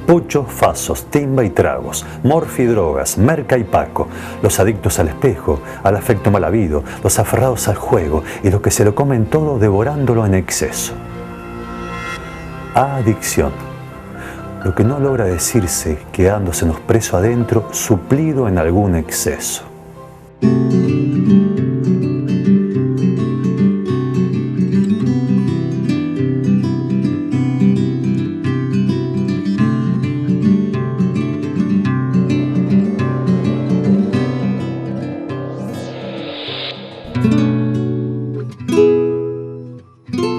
puchos, fasos, timba y tragos, morfi y drogas, merca y paco, los adictos al espejo, al afecto mal habido, los aferrados al juego y los que se lo comen todo devorándolo en exceso. Adicción. Lo que no logra decirse quedándosenos preso adentro, suplido en algún exceso.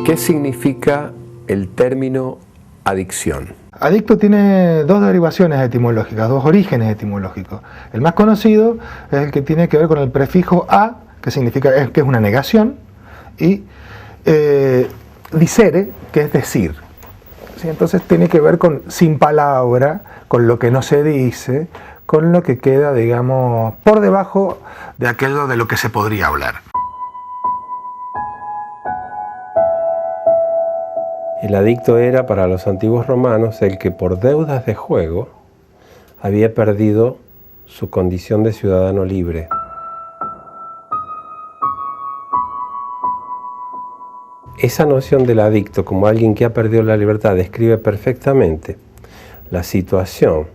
¿Qué significa el término adicción? Adicto tiene dos derivaciones etimológicas, dos orígenes etimológicos. El más conocido es el que tiene que ver con el prefijo a, que significa que es una negación, y dicere, que es decir. ¿Sí? Entonces tiene que ver con sin palabra, con lo que no se dice, con lo que queda, digamos, por debajo de aquello de lo que se podría hablar. El adicto era, para los antiguos romanos, el que por deudas de juego había perdido su condición de ciudadano libre. Esa noción del adicto como alguien que ha perdido la libertad describe perfectamente la situación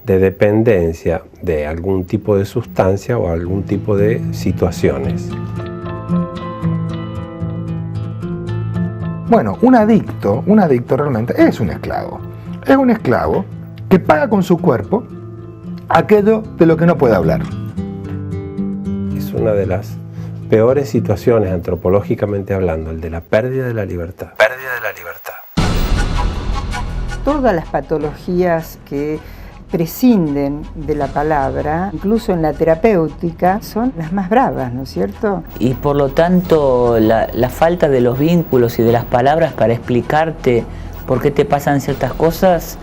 de dependencia de algún tipo de sustancia o algún tipo de situaciones. Bueno, un adicto realmente es un esclavo. Es un esclavo que paga con su cuerpo aquello de lo que no puede hablar. Es una de las peores situaciones antropológicamente hablando, el de la pérdida de la libertad. Pérdida de la libertad. Todas las patologías que prescinden de la palabra, incluso en la terapéutica, son las más bravas, ¿no es cierto? Y por lo tanto, la falta de los vínculos y de las palabras para explicarte por qué te pasan ciertas cosas,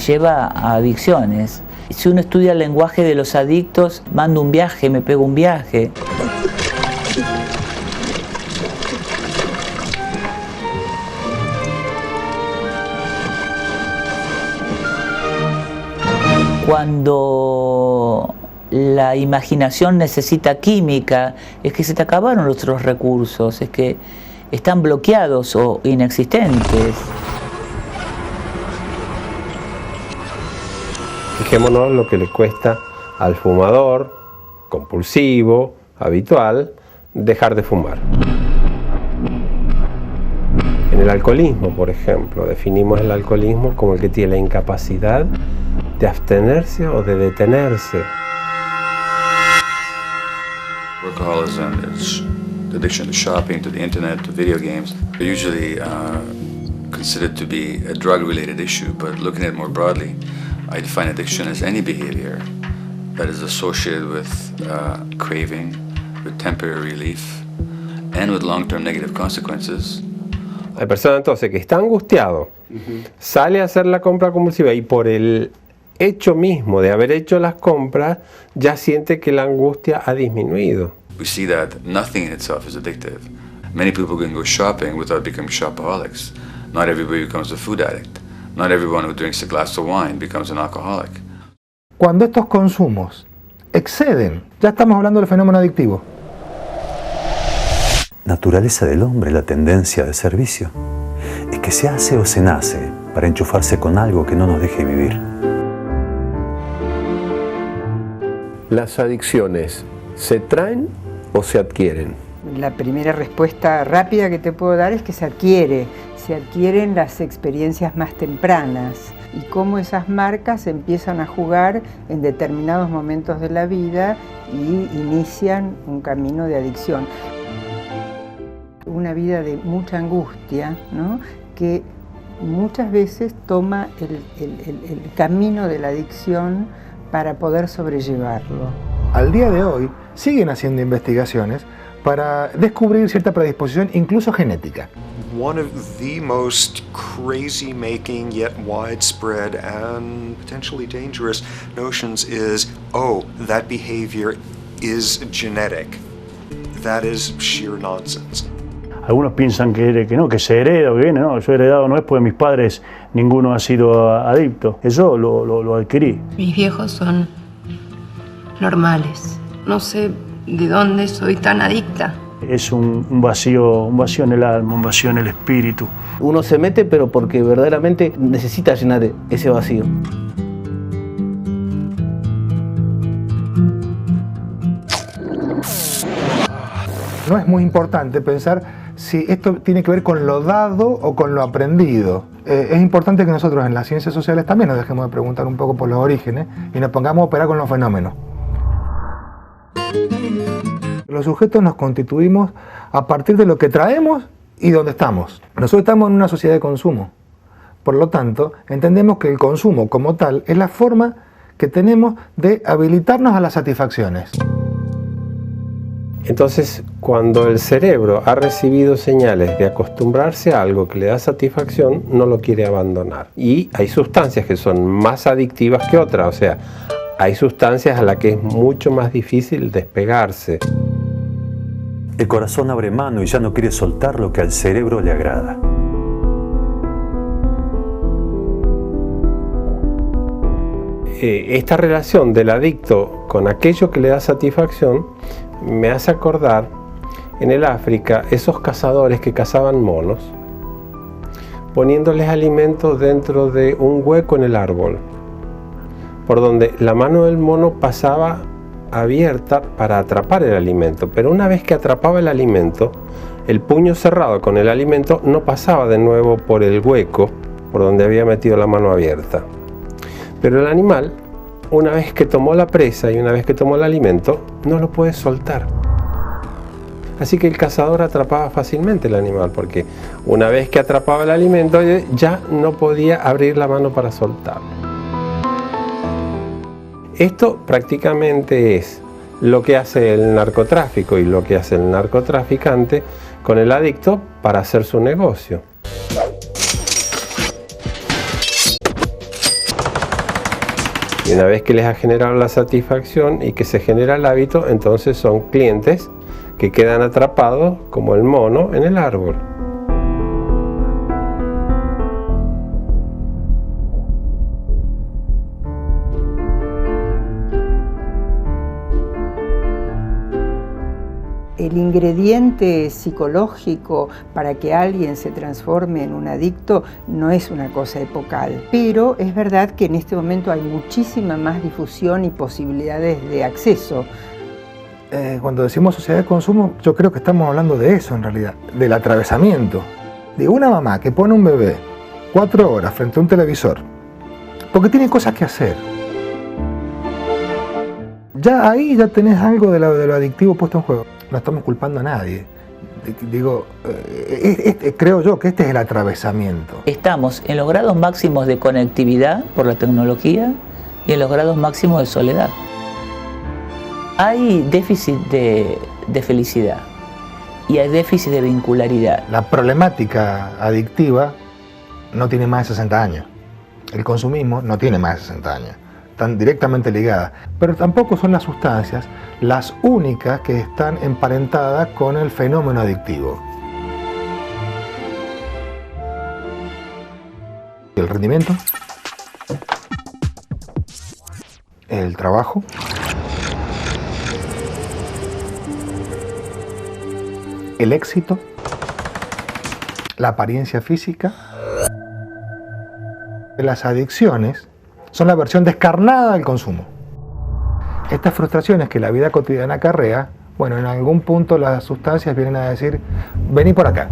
lleva a adicciones. Si uno estudia el lenguaje de los adictos, mando un viaje, me pego un viaje. Cuando la imaginación necesita química, es que se te acabaron los otros recursos, es que están bloqueados o inexistentes. Fijémonos lo que le cuesta al fumador compulsivo, habitual, dejar de fumar. En el alcoholismo, por ejemplo, definimos el alcoholismo como el que tiene la incapacidad de abstenerse o de detenerse. Workaholism is the addiction to shopping, to the internet, to video games. They're usually considered to be a drug-related issue, but looking at it more broadly, I define addiction as any behavior that is associated with craving, with temporary relief, and with long-term negative consequences. Hay personas entonces que está angustiado, sale a hacer la compra compulsiva y por el hecho mismo de haber hecho las compras ya siente que la angustia ha disminuido. We see that nothing in itself is addictive. Many people can go shopping without becoming shopaholics. Not everybody becomes a food addict. Not everyone who drinks a glass of wine becomes an alcoholic. Cuando estos consumos exceden, ya estamos hablando del fenómeno adictivo. Naturaleza del hombre, la tendencia de servicio, es que se hace o se nace para enchufarse con algo que no nos deje vivir. ¿Las adicciones se traen o se adquieren? La primera respuesta rápida que te puedo dar es que se adquieren las experiencias más tempranas y cómo esas marcas empiezan a jugar en determinados momentos de la vida y inician un camino de adicción. Una vida de mucha angustia, ¿no?, que muchas veces toma el camino de la adicción para poder sobrellevarlo. Al día de hoy siguen haciendo investigaciones para descubrir cierta predisposición, incluso genética. One of the most crazy-making yet widespread and potentially dangerous notions is, oh, that behavior is genetic. That is sheer nonsense. Algunos piensan que no, que se hereda o que viene. No, yo heredado no es porque mis padres ninguno ha sido adicto. Eso lo adquirí. Mis viejos son normales. No sé de dónde soy tan adicta. Es un vacío en el alma, un vacío en el espíritu. Uno se mete, pero porque verdaderamente necesita llenar ese vacío. No es muy importante pensar si esto tiene que ver con lo dado o con lo aprendido. Es importante que nosotros en las ciencias sociales también nos dejemos de preguntar un poco por los orígenes y nos pongamos a operar con los fenómenos. Los sujetos nos constituimos a partir de lo que traemos y donde estamos. Nosotros estamos en una sociedad de consumo. Por lo tanto, entendemos que el consumo como tal es la forma que tenemos de habilitarnos a las satisfacciones. Entonces, cuando el cerebro ha recibido señales de acostumbrarse a algo que le da satisfacción, no lo quiere abandonar. Y hay sustancias que son más adictivas que otras, o sea, hay sustancias a las que es mucho más difícil despegarse. El corazón abre mano y ya no quiere soltar lo que al cerebro le agrada. Esta relación del adicto con aquello que le da satisfacción me hace acordar en el África esos cazadores que cazaban monos, poniéndoles alimentos dentro de un hueco en el árbol, por donde la mano del mono pasaba abierta para atrapar el alimento, pero una vez que atrapaba el alimento, el puño cerrado con el alimento no pasaba de nuevo por el hueco por donde había metido la mano abierta. Pero el animal, una vez que tomó la presa y una vez que tomó el alimento, no lo puede soltar. Así que el cazador atrapaba fácilmente el animal, porque una vez que atrapaba el alimento ya no podía abrir la mano para soltarlo. Esto prácticamente es lo que hace el narcotráfico y lo que hace el narcotraficante con el adicto para hacer su negocio. Y una vez que les ha generado la satisfacción y que se genera el hábito, entonces son clientes que quedan atrapados como el mono en el árbol. El ingrediente psicológico para que alguien se transforme en un adicto no es una cosa epocal, pero es verdad que en este momento hay muchísima más difusión y posibilidades de acceso. Cuando decimos sociedad de consumo, yo creo que estamos hablando de eso en realidad, del atravesamiento. De una mamá que pone un bebé 4 horas frente a un televisor, porque tiene cosas que hacer. Ya ahí ya tenés algo de lo adictivo puesto en juego. No estamos culpando a nadie. Digo, creo yo que este es el atravesamiento. Estamos en los grados máximos de conectividad por la tecnología y en los grados máximos de soledad. Hay déficit de felicidad y hay déficit de vincularidad. La problemática adictiva no tiene más de 60 años. El consumismo no tiene más de 60 años. Están directamente ligadas, pero tampoco son las sustancias las únicas que están emparentadas con el fenómeno adictivo. El rendimiento, el trabajo, el éxito, la apariencia física. Las adicciones son la versión descarnada del consumo. Estas frustraciones que la vida cotidiana acarrea, bueno, en algún punto las sustancias vienen a decir, vení por acá.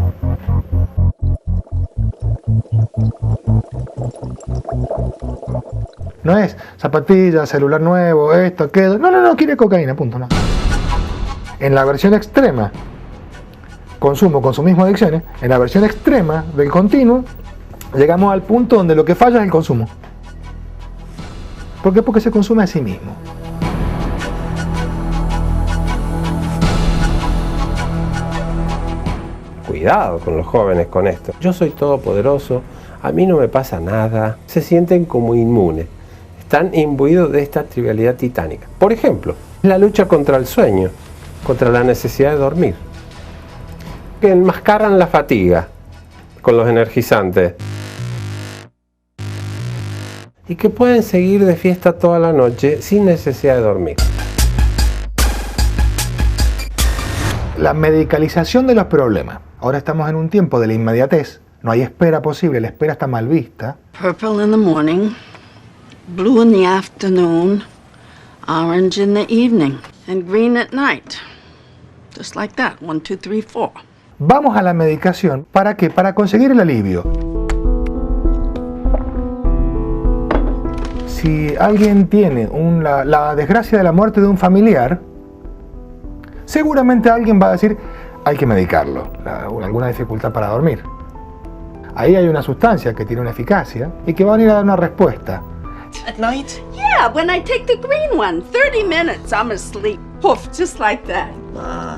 No es zapatillas, celular nuevo, esto, aquello. No, quiere cocaína, punto, no. En la versión extrema, consumismo, adicciones, en la versión extrema del continuo, llegamos al punto donde lo que falla es el consumo. ¿Por qué? Porque se consume a sí mismo. Cuidado con los jóvenes con esto. Yo soy todopoderoso, a mí no me pasa nada. Se sienten como inmunes. Están imbuidos de esta trivialidad titánica. Por ejemplo, la lucha contra el sueño, contra la necesidad de dormir. que enmascaran la fatiga con los energizantes y que pueden seguir de fiesta toda la noche sin necesidad de dormir. La medicalización de los problemas. Ahora estamos en un tiempo de la inmediatez. No hay espera posible, la espera está mal vista. Purple in the morning, blue in the afternoon, orange in the evening, and green at night. Just like that, 1, 2, 3, 4. Vamos a la medicación. ¿Para qué? Para conseguir el alivio. Si alguien tiene la desgracia de la muerte de un familiar, seguramente alguien va a decir, hay que medicarlo, alguna dificultad para dormir. Ahí hay una sustancia que tiene una eficacia y que va a venir a dar una respuesta. At night? Yeah, when I take the green one, 30 minutes, I'm asleep. Poof, just like that.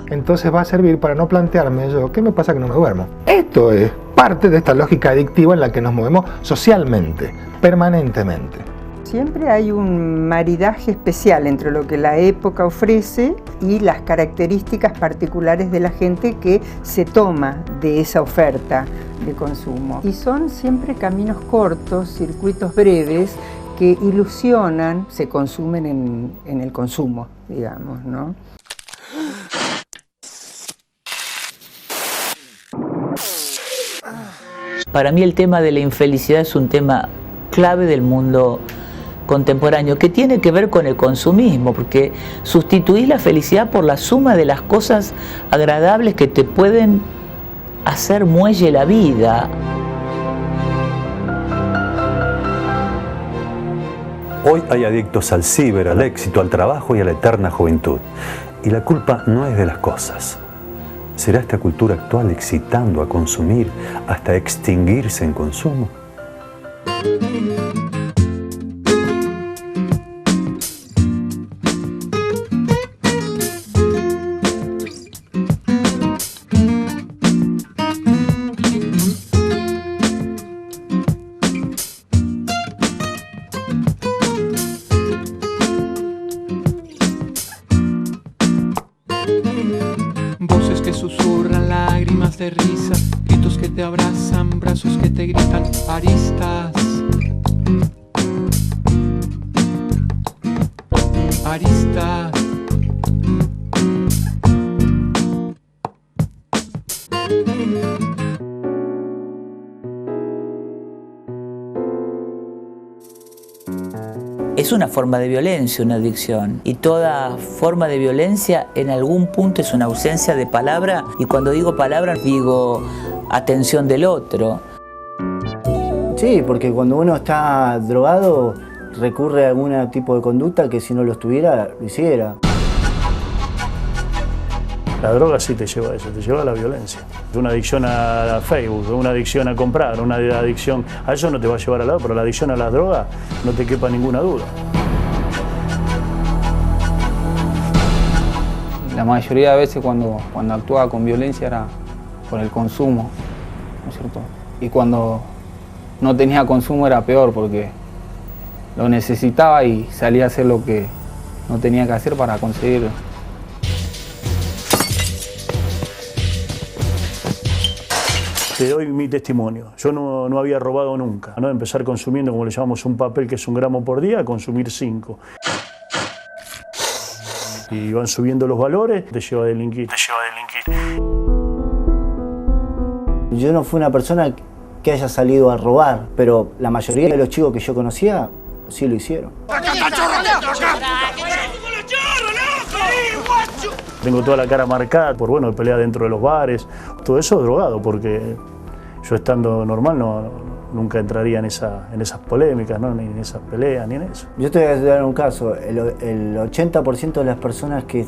Entonces va a servir para no plantearme yo, ¿qué me pasa que no me duermo? Esto es parte de esta lógica adictiva en la que nos movemos socialmente, permanentemente. Siempre hay un maridaje especial entre lo que la época ofrece y las características particulares de la gente que se toma de esa oferta de consumo. Y son siempre caminos cortos, circuitos breves, que ilusionan, se consumen en el consumo, digamos, ¿no? Para mí el tema de la infelicidad es un tema clave del mundo contemporáneo, que tiene que ver con el consumismo, porque sustituir la felicidad por la suma de las cosas agradables que te pueden hacer muelle la vida. Hoy hay adictos al ciber, al éxito, al trabajo y a la eterna juventud. Y la culpa no es de las cosas. ¿Será esta cultura actual excitando a consumir hasta extinguirse en consumo? Voces que susurran, lágrimas de risa, gritos que te abrazan, brazos que te gritan, aristas. Aristas. Es una forma de violencia, una adicción, y toda forma de violencia en algún punto es una ausencia de palabra, y cuando digo palabra digo atención del otro. Sí, porque cuando uno está drogado recurre a algún tipo de conducta que si no lo estuviera, lo hiciera. La droga sí te lleva a eso, te lleva a la violencia. Una adicción a Facebook, una adicción a comprar, una adicción a eso no te va a llevar al lado, pero la adicción a las drogas no te quepa ninguna duda. La mayoría de veces cuando actuaba con violencia era por el consumo, ¿no es cierto? Y cuando no tenía consumo era peor porque lo necesitaba y salía a hacer lo que no tenía que hacer para conseguirlo. Te doy mi testimonio. Yo no había robado nunca. ¿No? Empezar consumiendo, como le llamamos, un papel que es 1 gramo por día, a consumir 5. Y van subiendo los valores, te lleva a delinquir. Yo no fui una persona que haya salido a robar, pero la mayoría de los chicos que yo conocía sí lo hicieron. Tengo toda la cara marcada por pelea dentro de los bares, todo eso drogado, porque yo estando normal nunca entraría en esas polémicas, ¿no? Ni en esas peleas, ni en eso. Yo te voy a dar un caso, el 80% de las personas que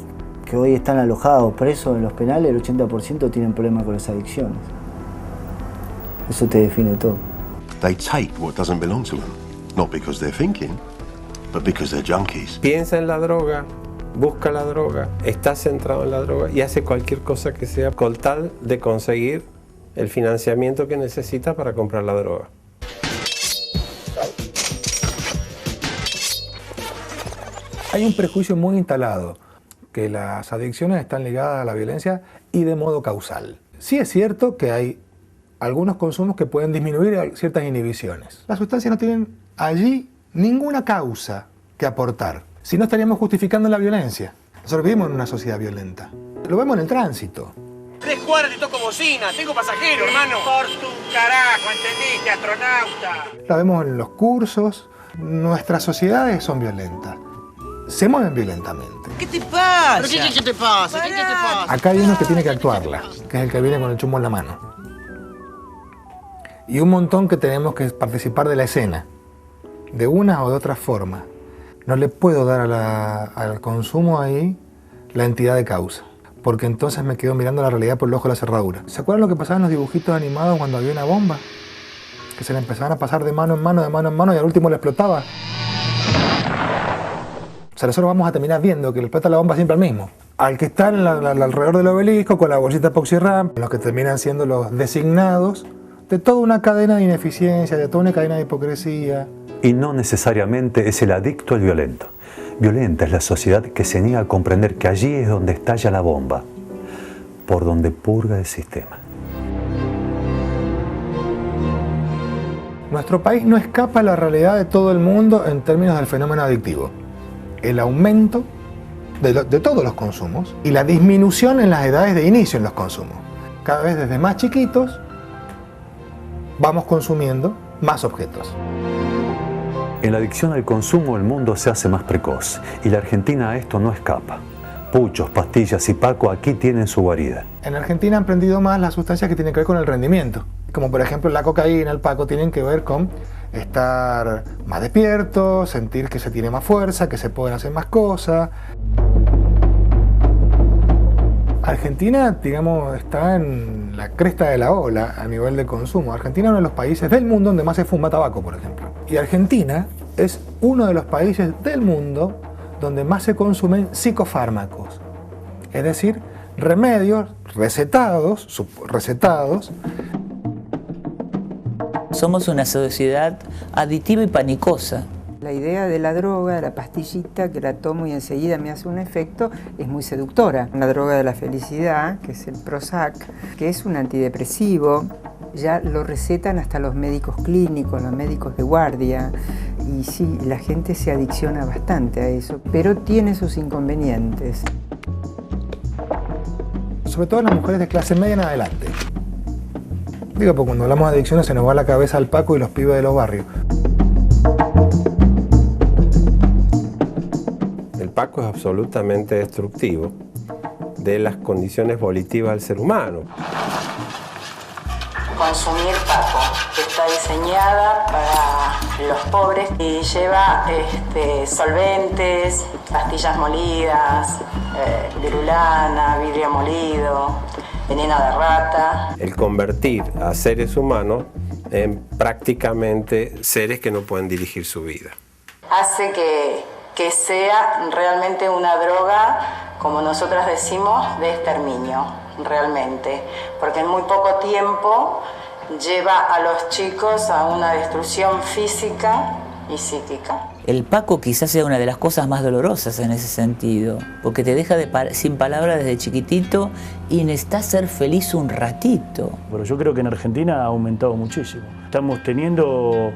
hoy están alojados presos en los penales, el 80% tienen problemas con las adicciones. Eso te define todo. They take what doesn't belong to them, not because they're thinking, but because they're junkies. Piensa en la droga, busca la droga, está centrado en la droga y hace cualquier cosa que sea con tal de conseguir el financiamiento que necesita para comprar la droga. Hay un prejuicio muy instalado que las adicciones están ligadas a la violencia y de modo causal. Sí es cierto que hay algunos consumos que pueden disminuir ciertas inhibiciones. Las sustancias no tienen allí ninguna causa que aportar. Si no, estaríamos justificando la violencia. Nosotros vivimos en una sociedad violenta. Lo vemos en el tránsito. 3 cuadras y toco bocina, tengo pasajero, hermano. Por tu carajo, ¿entendiste, astronauta? Lo vemos en los cursos. Nuestras sociedades son violentas. Se mueven violentamente. ¿Qué te pasa? ¿Pero qué te pasa? ¿Qué te pasa? Acá hay uno que tiene que actuarla, que es el que viene con el chumbo en la mano. Y un montón que tenemos que participar de la escena, de una o de otra forma. No le puedo dar al consumo ahí la entidad de causa, porque entonces me quedo mirando la realidad por el ojo de la cerradura. ¿Se acuerdan lo que pasaba en los dibujitos animados cuando había una bomba? Que se le empezaban a pasar de mano en mano, de mano en mano, y al último le explotaba. O sea, nosotros vamos a terminar viendo que le explota la bomba siempre al mismo. Al que está alrededor del obelisco con la bolsita Epoxy-RAM, los que terminan siendo los designados de toda una cadena de ineficiencia, de toda una cadena de hipocresía. Y no necesariamente es el adicto al violento. Violenta es la sociedad que se niega a comprender que allí es donde estalla la bomba, por donde purga el sistema. Nuestro país no escapa a la realidad de todo el mundo en términos del fenómeno adictivo. El aumento de todos los consumos y la disminución en las edades de inicio en los consumos. Cada vez desde más chiquitos vamos consumiendo más objetos. En la adicción al consumo el mundo se hace más precoz y la Argentina a esto no escapa. Puchos, pastillas y Paco aquí tienen su guarida. En Argentina han prendido más las sustancias que tienen que ver con el rendimiento, como por ejemplo la cocaína, el Paco, tienen que ver con estar más despierto, sentir que se tiene más fuerza, que se pueden hacer más cosas. Argentina, digamos, está en la cresta de la ola a nivel de consumo. Argentina es uno de los países del mundo donde más se fuma tabaco, por ejemplo. Y Argentina es uno de los países del mundo donde más se consumen psicofármacos. Es decir, remedios recetados. Somos una sociedad aditiva y panicosa. La idea de la droga, de la pastillita, que la tomo y enseguida me hace un efecto, es muy seductora. La droga de la felicidad, que es el Prozac, que es un antidepresivo, ya lo recetan hasta los médicos clínicos, los médicos de guardia, y sí, la gente se adicciona bastante a eso, pero tiene sus inconvenientes. Sobre todo las mujeres de clase media en adelante. Digo, porque cuando hablamos de adicciones se nos va a la cabeza al Paco y los pibes de los barrios. El Paco es absolutamente destructivo de las condiciones volitivas del ser humano. Consumir Paco, que está diseñada para los pobres y lleva solventes, pastillas molidas, virulana, vidrio molido, veneno de rata. El convertir a seres humanos en prácticamente seres que no pueden dirigir su vida. Hace que sea realmente una droga, como nosotras decimos, de exterminio, realmente. Porque en muy poco tiempo lleva a los chicos a una destrucción física y psíquica. El Paco quizás sea una de las cosas más dolorosas en ese sentido, porque te deja sin palabras desde chiquitito y necesitas ser feliz un ratito. Pero yo creo que en Argentina ha aumentado muchísimo. Estamos teniendo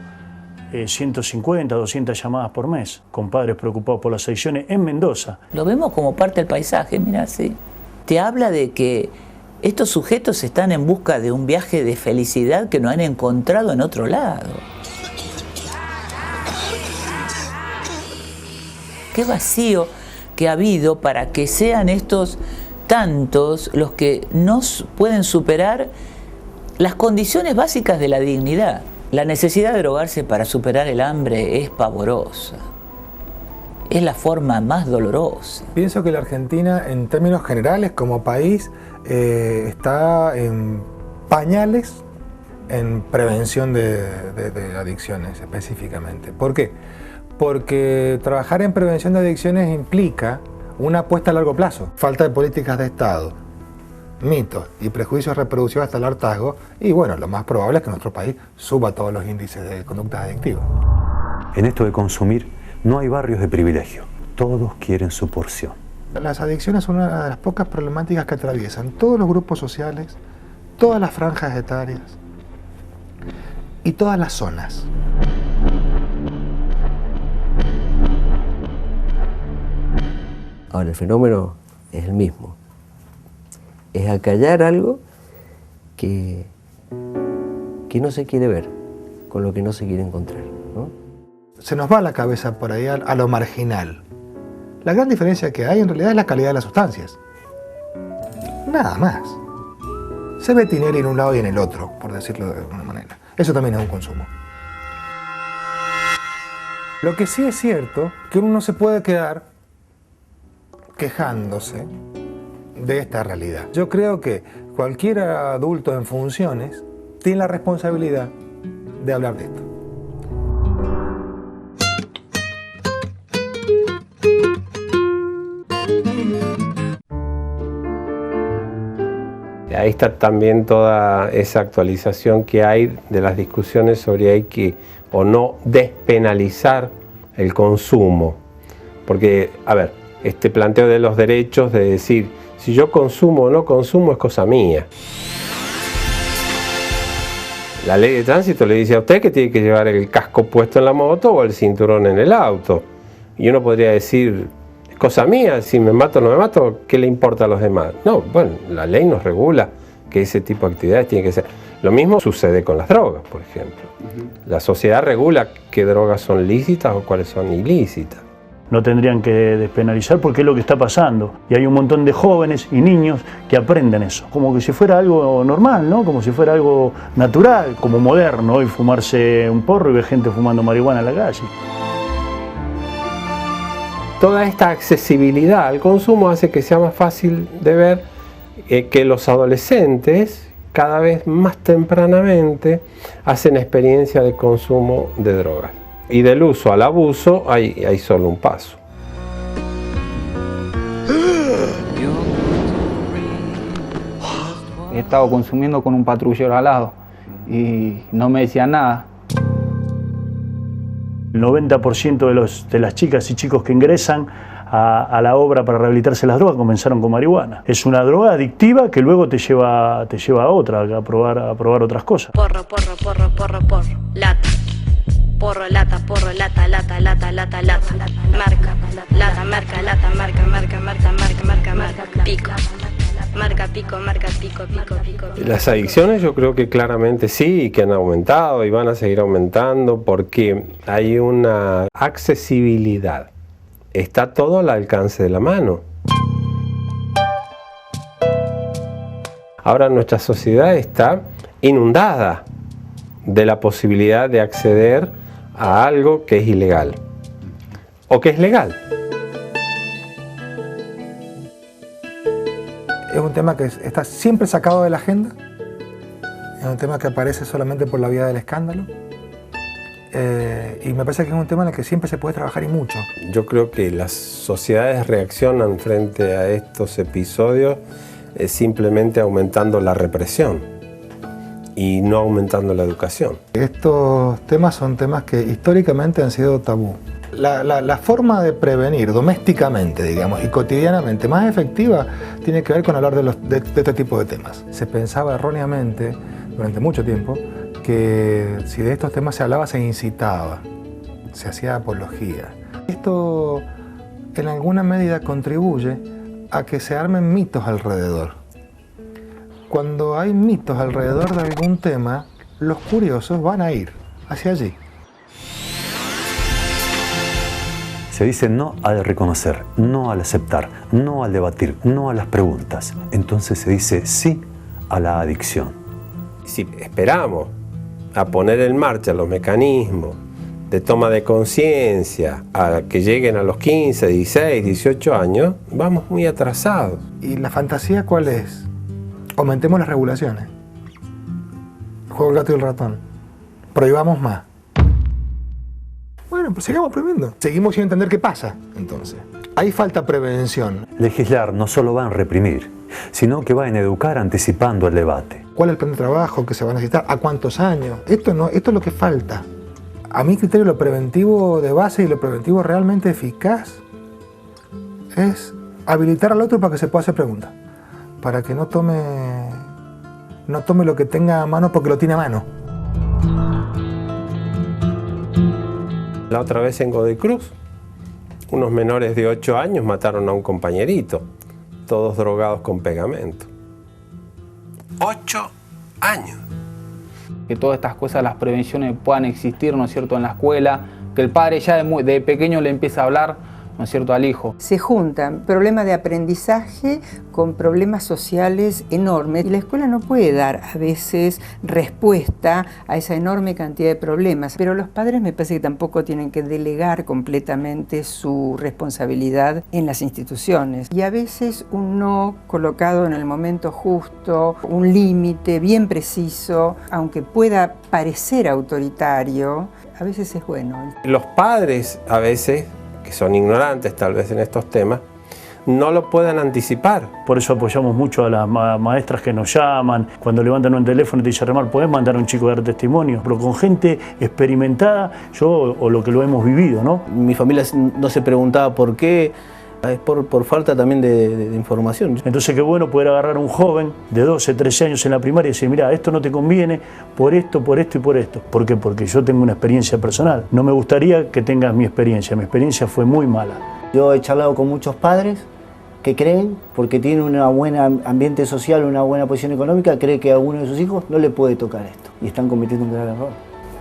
150, 200 llamadas por mes con padres preocupados por las adicciones en Mendoza. Lo vemos como parte del paisaje, mira, sí. Te habla de que estos sujetos están en busca de un viaje de felicidad que no han encontrado en otro lado. Qué vacío que ha habido para que sean estos tantos los que no pueden superar las condiciones básicas de la dignidad. La necesidad de drogarse para superar el hambre es pavorosa. Es la forma más dolorosa. Pienso que la Argentina, en términos generales, como país, está en pañales en prevención de adicciones específicamente. ¿Por qué? Porque trabajar en prevención de adicciones implica una apuesta a largo plazo, falta de políticas de Estado, mitos y prejuicios reproducidos hasta el hartazgo, y bueno, lo más probable es que nuestro país suba todos los índices de conductas adictivas. En esto de consumir no hay barrios de privilegio, todos quieren su porción. Las adicciones son una de las pocas problemáticas que atraviesan todos los grupos sociales, todas las franjas etarias y todas las zonas. Ahora, el fenómeno es el mismo. Es acallar algo que no se quiere ver, con lo que no se quiere encontrar, ¿no? Se nos va la cabeza por ahí a lo marginal. La gran diferencia que hay en realidad es la calidad de las sustancias. Nada más. Se ve Tinelli en un lado y en el otro, por decirlo de alguna manera. Eso también es un consumo. Lo que sí es cierto, que uno no se puede quedar quejándose de esta realidad. Yo creo que cualquier adulto en funciones tiene la responsabilidad de hablar de esto. Ahí está también toda esa actualización que hay de las discusiones sobre hay que o no despenalizar el consumo. Porque, a ver, este planteo de los derechos de decir, si yo consumo o no consumo es cosa mía. La ley de tránsito le dice a usted que tiene que llevar el casco puesto en la moto o el cinturón en el auto. Y uno podría decir, es cosa mía, si me mato o no me mato, ¿qué le importa a los demás? No, bueno, la ley nos regula que ese tipo de actividades tiene que ser. Lo mismo sucede con las drogas, por ejemplo. La sociedad regula qué drogas son lícitas o cuáles son ilícitas. No tendrían que despenalizar porque es lo que está pasando. Y hay un montón de jóvenes y niños que aprenden eso. Como que si fuera algo normal, ¿no? Como si fuera algo natural, como moderno. Hoy fumarse un porro y ver gente fumando marihuana en la calle. Toda esta accesibilidad al consumo hace que sea más fácil de ver que los adolescentes cada vez más tempranamente hacen experiencia de consumo de drogas. Y del uso al abuso hay solo un paso. He estado consumiendo con un patrullero al lado y no me decía nada. El 90% de las chicas y chicos que ingresan a la obra para rehabilitarse las drogas comenzaron con marihuana. Es una droga adictiva que luego te lleva a otra, a probar otras cosas. Porro, porro, porro, porro, porro, lata. Porro, lata, porro, lata, lata, lata, lata, lata. Marca, lata, marca, lata, marca, marca, marca, marca, marca, marca, pico. Marca, pico, marca, pico, pico, pico. Las adicciones yo creo que claramente sí, y que han aumentado y van a seguir aumentando porque hay una accesibilidad. Está todo al alcance de la mano. Ahora nuestra sociedad está inundada de la posibilidad de acceder a algo que es ilegal o que es legal. Es un tema que está siempre sacado de la agenda, es un tema que aparece solamente por la vía del escándalo y me parece que es un tema en el que siempre se puede trabajar y mucho. Yo creo que las sociedades reaccionan frente a estos episodios simplemente aumentando la represión y no aumentando la educación. Estos temas son temas que históricamente han sido tabú. La forma de prevenir domésticamente, digamos, y cotidianamente más efectiva tiene que ver con hablar de este tipo de temas. Se pensaba erróneamente, durante mucho tiempo, que si de estos temas se hablaba se incitaba, se hacía apología. Esto en alguna medida contribuye a que se armen mitos alrededor. Cuando hay mitos alrededor de algún tema, los curiosos van a ir hacia allí. Se dice no al reconocer, no al aceptar, no al debatir, no a las preguntas. Entonces se dice sí a la adicción. Si esperamos a poner en marcha los mecanismos de toma de conciencia a que lleguen a los 15, 16, 18 años, vamos muy atrasados. ¿Y la fantasía cuál es? Aumentemos las regulaciones. Juego el gato y el ratón. Prohibamos más. Bueno, pues sigamos prohibiendo. Seguimos sin entender qué pasa, entonces. Ahí falta prevención. Legislar no solo va en reprimir, sino que va en educar anticipando el debate. ¿Cuál es el plan de trabajo que se va a necesitar? ¿A cuántos años? Esto es lo que falta. A mi criterio, lo preventivo de base y lo preventivo realmente eficaz es habilitar al otro para que se pueda hacer preguntas. Para que no tome no tome lo que tenga a mano porque lo tiene a mano. La otra vez en Godoy Cruz, unos menores de 8 años mataron a un compañerito, todos drogados con pegamento. 8 años. Que todas estas cosas, las prevenciones puedan existir, ¿no es cierto?, en la escuela, que el padre ya de pequeño le empieza a hablar, ¿no es cierto?, al hijo. Se juntan problemas de aprendizaje con problemas sociales enormes y la escuela no puede dar a veces respuesta a esa enorme cantidad de problemas, pero los padres me parece que tampoco tienen que delegar completamente su responsabilidad en las instituciones. Y a veces un no colocado en el momento justo, un límite bien preciso, aunque pueda parecer autoritario, a veces es bueno. Los padres a veces, que son ignorantes tal vez en estos temas, no lo pueden anticipar. Por eso apoyamos mucho a las maestras que nos llaman, cuando levantan un teléfono y te dicen, Remar, ¿podés mandar a un chico a dar testimonio? Pero con gente experimentada, o lo que lo hemos vivido, ¿no? Mi familia no se preguntaba por qué, es por falta también de información. Entonces qué bueno poder agarrar a un joven de 12, 13 años en la primaria y decir, mira, esto no te conviene por esto y por esto. ¿Por qué? Porque yo tengo una experiencia personal. No me gustaría que tengas mi experiencia fue muy mala. Yo he charlado con muchos padres que creen, porque tienen un buen ambiente social, una buena posición económica, creen que a uno de sus hijos no le puede tocar esto y están cometiendo un grave error.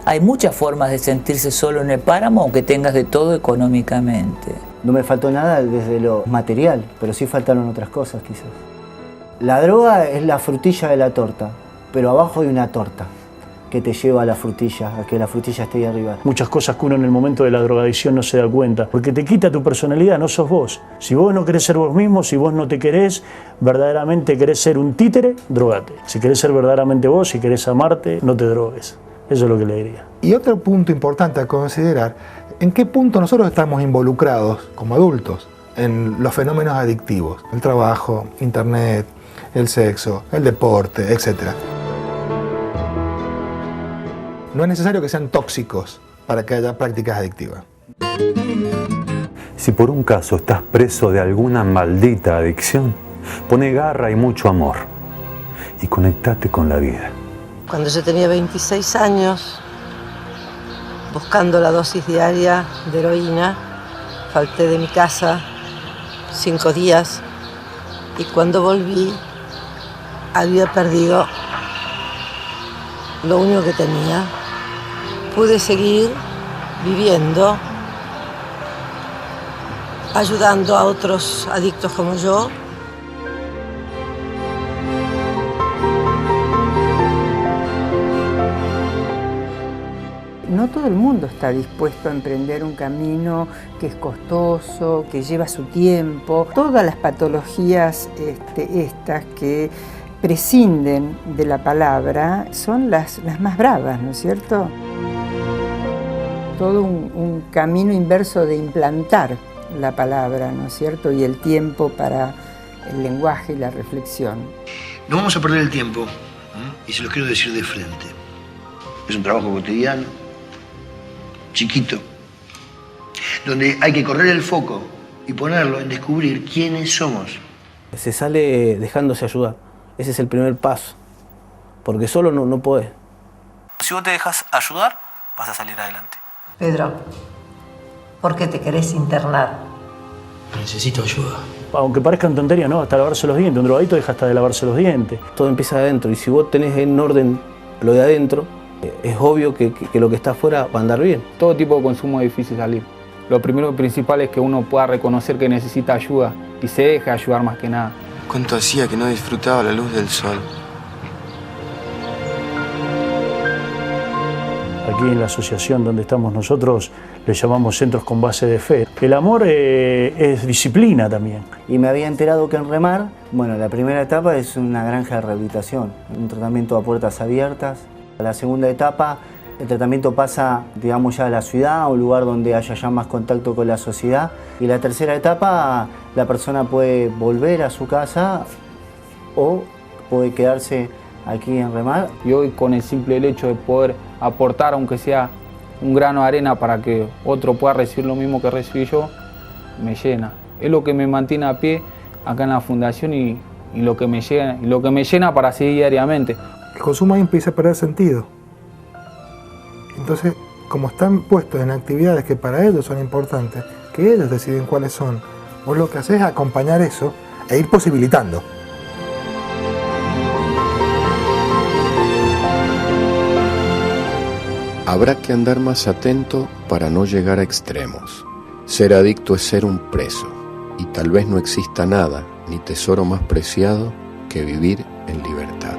Hay muchas formas de sentirse solo en el páramo, aunque tengas de todo económicamente. No me faltó nada desde lo material, pero sí faltaron otras cosas quizás. La droga es la frutilla de la torta, pero abajo hay una torta que te lleva a la frutilla, a que la frutilla esté ahí arriba. Muchas cosas que uno en el momento de la drogadicción no se da cuenta, porque te quita tu personalidad, no sos vos. Si vos no querés ser vos mismo, si vos no te querés, verdaderamente querés ser un títere, drogate. Si querés ser verdaderamente vos, si querés amarte, no te drogues. Eso es lo que le diría. Y otro punto importante a considerar, ¿en qué punto nosotros estamos involucrados como adultos en los fenómenos adictivos? El trabajo, internet, el sexo, el deporte, etc. No es necesario que sean tóxicos para que haya prácticas adictivas. Si por un caso estás preso de alguna maldita adicción, pone garra y mucho amor y conectate con la vida. Cuando yo tenía 26 años, buscando la dosis diaria de heroína, falté de mi casa 5 días y cuando volví había perdido lo único que tenía. Pude seguir viviendo, ayudando a otros adictos como yo. No todo el mundo está dispuesto a emprender un camino que es costoso, que lleva su tiempo. Todas las patologías estas que prescinden de la palabra son las más bravas, ¿no es cierto? Todo un camino inverso de implantar la palabra, ¿no es cierto? Y el tiempo para el lenguaje y la reflexión. No vamos a perder el tiempo, y se los quiero decir de frente. Es un trabajo cotidiano, chiquito, donde hay que correr el foco y ponerlo en descubrir quiénes somos. Se sale dejándose ayudar. Ese es el primer paso, porque solo no podés. Si vos te dejas ayudar, vas a salir adelante. Pedro, ¿por qué te querés internar? Necesito ayuda. Aunque parezcan tonterías, ¿no? Hasta lavarse los dientes. Un drogadito deja hasta de lavarse los dientes. Todo empieza adentro, y si vos tenés en orden lo de adentro, es obvio que lo que está afuera va a andar bien. Todo tipo de consumo es difícil salir. Lo primero y principal es que uno pueda reconocer que necesita ayuda y se deje ayudar más que nada. ¿Cuánto hacía que no disfrutaba la luz del sol? Aquí en la asociación donde estamos nosotros le llamamos centros con base de fe. El amor es disciplina también. Y me había enterado que en Remar, bueno, la primera etapa es una granja de rehabilitación, un tratamiento a puertas abiertas. La segunda etapa, el tratamiento pasa, digamos, ya a la ciudad, a un lugar donde haya ya más contacto con la sociedad. Y la tercera etapa, la persona puede volver a su casa o puede quedarse aquí en Remar. Y hoy, con el simple hecho de poder aportar, aunque sea un grano de arena para que otro pueda recibir lo mismo que recibí yo, me llena. Es lo que me mantiene a pie acá en la fundación y lo que me llena para seguir diariamente. el consumo ahí empieza a perder sentido. Entonces, como están puestos en actividades que para ellos son importantes, que ellos deciden cuáles son, vos lo que haces es acompañar eso e ir posibilitando. Habrá que andar más atento para no llegar a extremos. Ser adicto es ser un preso, y tal vez no exista nada, ni tesoro más preciado que vivir en libertad.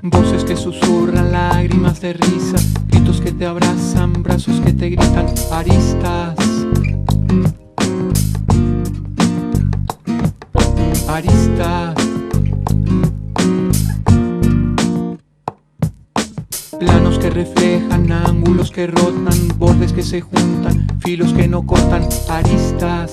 Voces que susurran, lágrimas de risa, gritos que te abrazan, brazos que te gritan, aristas. Aristas. Planos que reflejan, ángulos que rotan, bordes que se juntan, filos que no cortan, aristas.